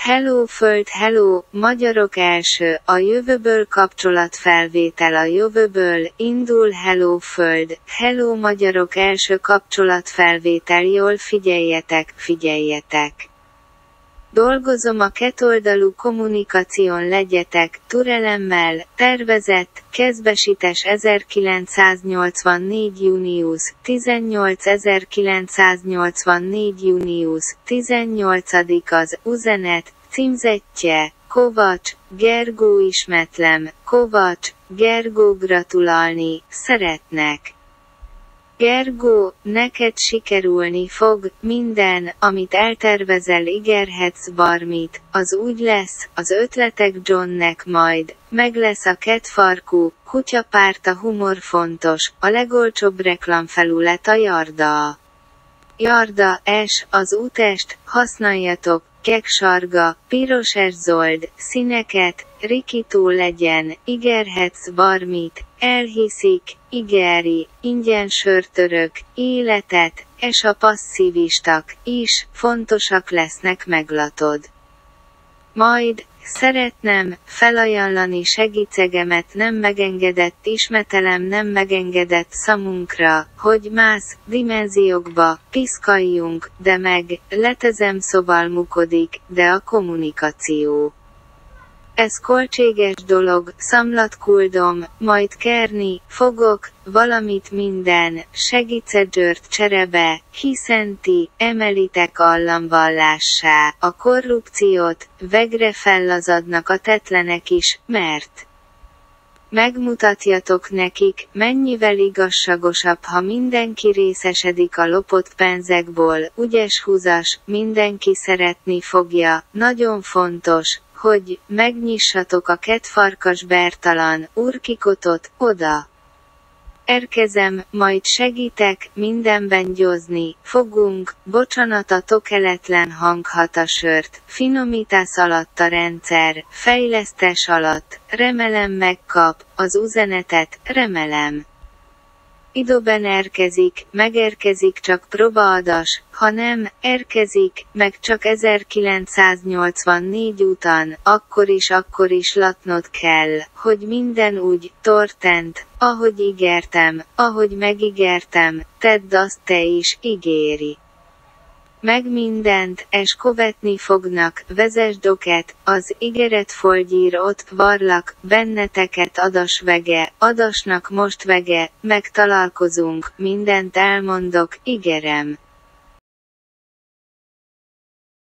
Hello Föld, hello, magyarok első, a jövőből kapcsolatfelvétel a jövőből, indul Hello Föld, hello magyarok első kapcsolatfelvétel jól figyeljetek. Dolgozom a kétoldalú kommunikáción legyetek, türelemmel, tervezett, kezbesítés 1984. június 18. 1984. június 18. az üzenet, címzettje, Kovacs, Gergó ismetlem, Kovacs, Gergó gratulálni, szeretnek. Gergó, neked sikerülni fog, minden, amit eltervezel ígérhetsz bármit, az úgy lesz, az ötletek Johnnek majd, meg lesz a kettfarkú, kutyapárt a humor fontos, a legolcsóbb reklámfelület a Jarda. Jarda, az útest, használjatok, kek-sarga, piros és zöld, színeket, rikító legyen, ígérhetsz bármit, elhiszik, ígéri, ingyen sörtörök, életet, és a passzívistak is, fontosak lesznek meglatod. Majd, szeretném, felajánlani segítségemet nem megengedett ismetelem nem megengedett számunkra, hogy más dimenziókba piszkaljunk, de meg, letezem szóval mukodik, de a kommunikáció. Ez költséges dolog, számlat küldöm, majd kérni fogok, valamit minden, segítségért cserebe, hiszen ti, emelitek államvallássá, a korrupciót, végre fellazadnak a tettlenek is, mert megmutatjatok nekik, mennyivel igazságosabb, ha mindenki részesedik a lopott pénzekból, ügyes húzás, mindenki szeretni fogja, nagyon fontos, hogy megnyissatok a kettfarkas Bertalan úrkikotot, oda. Érkezem, majd segítek, mindenben győzni fogunk, bocsánat a tökéletlen hanghatásért, finomítás alatt a rendszer, fejlesztés alatt, remélem megkap, az üzenetet, remélem. Időben érkezik, megérkezik csak próbaadás, ha nem, érkezik, meg csak 1984 után, akkor is látnod kell, hogy minden úgy történt, ahogy ígértem, ahogy megígértem, tedd azt te is, ígéri. Meg mindent, és követni fognak, vezesd őket, az ígéret foldír ott, varlak, benneteket adás vege, adásnak most vege, megtalálkozunk, mindent elmondok, ígérem.